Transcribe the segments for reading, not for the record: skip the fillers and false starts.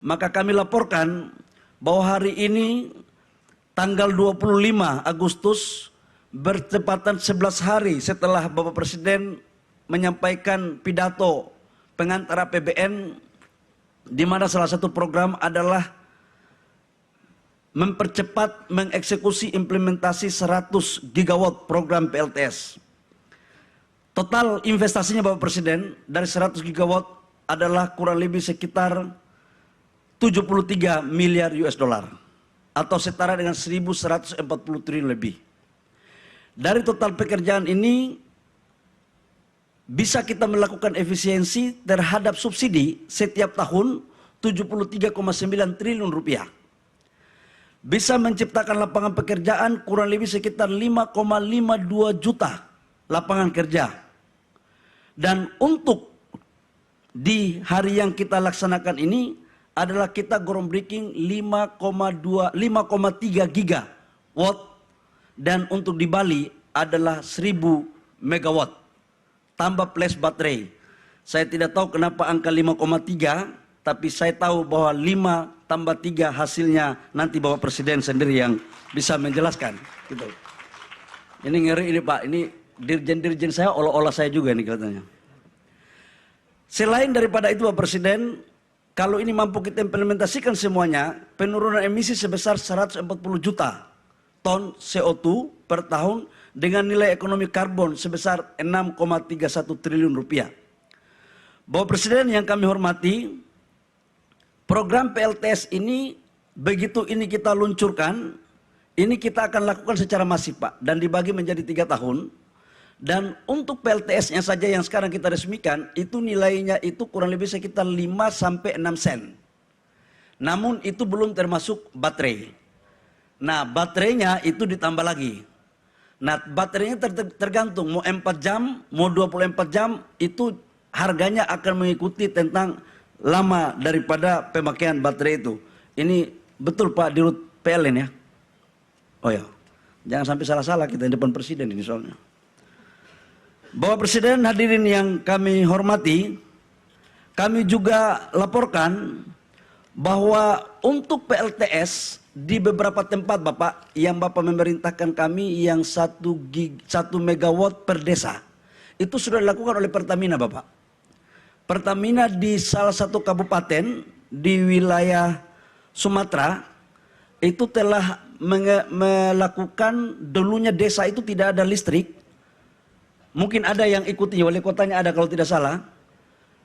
Maka kami laporkan bahwa hari ini tanggal 25 Agustus bertepatan 11 hari setelah Bapak Presiden menyampaikan pidato pengantar APBN, di mana salah satu program adalah mempercepat mengeksekusi implementasi 100 gigawatt program PLTS. Total investasinya Bapak Presiden dari 100 gigawatt adalah kurang lebih sekitar 73 miliar US dollar atau setara dengan 1.140 triliun lebih. Dari total pekerjaan ini bisa kita melakukan efisiensi terhadap subsidi setiap tahun 73,9 triliun rupiah. Bisa menciptakan lapangan pekerjaan kurang lebih sekitar 5,52 juta lapangan kerja. Dan untuk di hari yang kita laksanakan ini adalah kita groundbreaking 5,3 gigawatt, dan untuk di Bali adalah 1000 megawatt tambah plus baterai. Saya tidak tahu kenapa angka 5,3, tapi saya tahu bahwa 5 tambah 3 hasilnya nanti Bapak Presiden sendiri yang bisa menjelaskan. Gitu. Ini ngeri ini Pak, ini dirjen-dirjen saya olah-olah saya juga nih katanya. Selain daripada itu Bapak Presiden, kalau ini mampu kita implementasikan semuanya, penurunan emisi sebesar 140 juta ton CO2 per tahun dengan nilai ekonomi karbon sebesar 6,31 triliun rupiah. Bapak Presiden yang kami hormati, program PLTS ini begitu ini kita luncurkan, ini kita akan lakukan secara masif Pak, dan dibagi menjadi 3 tahun. Dan untuk PLTS-nya saja yang sekarang kita resmikan, itu nilainya itu kurang lebih sekitar 5-6 sen. Namun itu belum termasuk baterai. Nah baterainya itu ditambah lagi. Nah baterainya tergantung, mau 4 jam, mau 24 jam, itu harganya akan mengikuti tentang lama daripada pemakaian baterai itu. Ini betul Pak Dirut PLN ya? Oh ya, jangan sampai salah-salah kita di depan Presiden ini soalnya. Bapak Presiden, hadirin yang kami hormati, kami juga laporkan bahwa untuk PLTS di beberapa tempat Bapak, yang Bapak memerintahkan kami yang 1 megawatt per desa, itu sudah dilakukan oleh Pertamina Bapak. Pertamina di salah satu kabupaten di wilayah Sumatera, itu telah melakukan, dulunya desa itu tidak ada listrik. Mungkin ada yang ikuti, wali kotanya ada kalau tidak salah.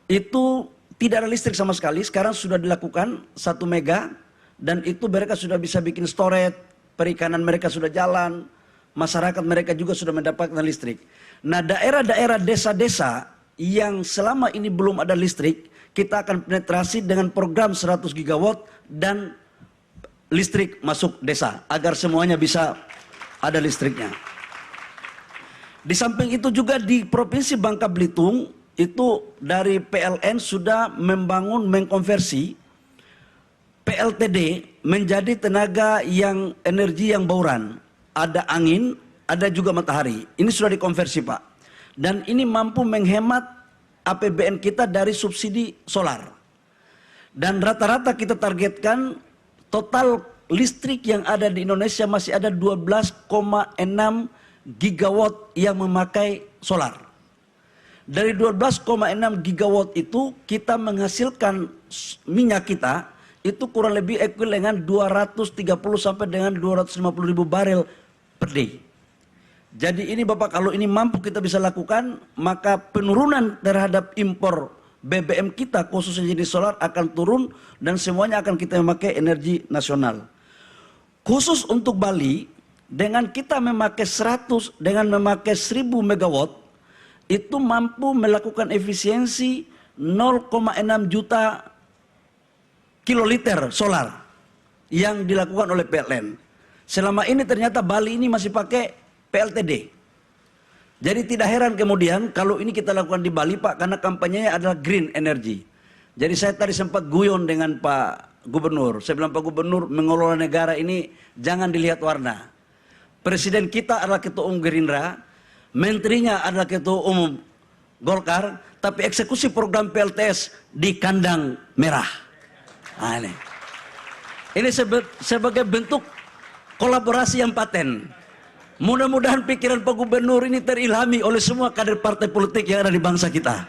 Itu tidak ada listrik sama sekali, sekarang sudah dilakukan 1 mega. Dan itu mereka sudah bisa bikin storage, perikanan mereka sudah jalan, masyarakat mereka juga sudah mendapatkan listrik. Nah daerah-daerah desa-desa yang selama ini belum ada listrik, kita akan penetrasi dengan program 100 gigawatt dan listrik masuk desa, agar semuanya bisa ada listriknya. Di samping itu juga di Provinsi Bangka Belitung, itu dari PLN sudah mengkonversi PLTD menjadi tenaga yang energi yang bauran. Ada angin, ada juga matahari. Ini sudah dikonversi Pak. Dan ini mampu menghemat APBN kita dari subsidi solar. Dan rata-rata kita targetkan total listrik yang ada di Indonesia masih ada 12,6 gigawatt yang memakai solar. Dari 12,6 gigawatt itu kita menghasilkan minyak kita itu kurang lebih ekuivalen dengan 230 sampai dengan 250 ribu barel per day. Jadi ini Bapak, kalau ini mampu kita bisa lakukan, maka penurunan terhadap impor BBM kita khususnya jenis solar akan turun dan semuanya akan kita memakai energi nasional. Khusus untuk Bali, dengan kita memakai 100 dengan memakai 1000 megawatt itu mampu melakukan efisiensi 0,6 juta kiloliter solar yang dilakukan oleh PLN. Selama ini ternyata Bali ini masih pakai PLTD. Jadi tidak heran kemudian kalau ini kita lakukan di Bali Pak, karena kampanyenya adalah green energy. Jadi saya tadi sempat guyon dengan Pak Gubernur. Saya bilang Pak Gubernur, mengelola negara ini jangan dilihat warna. Presiden kita adalah ketua umum Gerindra, menterinya adalah ketua umum Golkar, tapi eksekusi program PLTS di kandang merah. Nah, ini sebagai bentuk kolaborasi yang paten. Mudah-mudahan pikiran Pak Gubernur ini terilhami oleh semua kader partai politik yang ada di bangsa kita.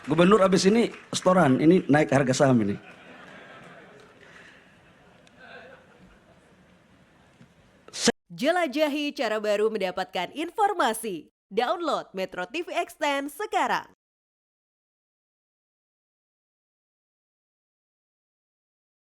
Gubernur habis ini setoran, ini naik harga saham ini. Jelajahi cara baru mendapatkan informasi. Download Metro TV Extend sekarang.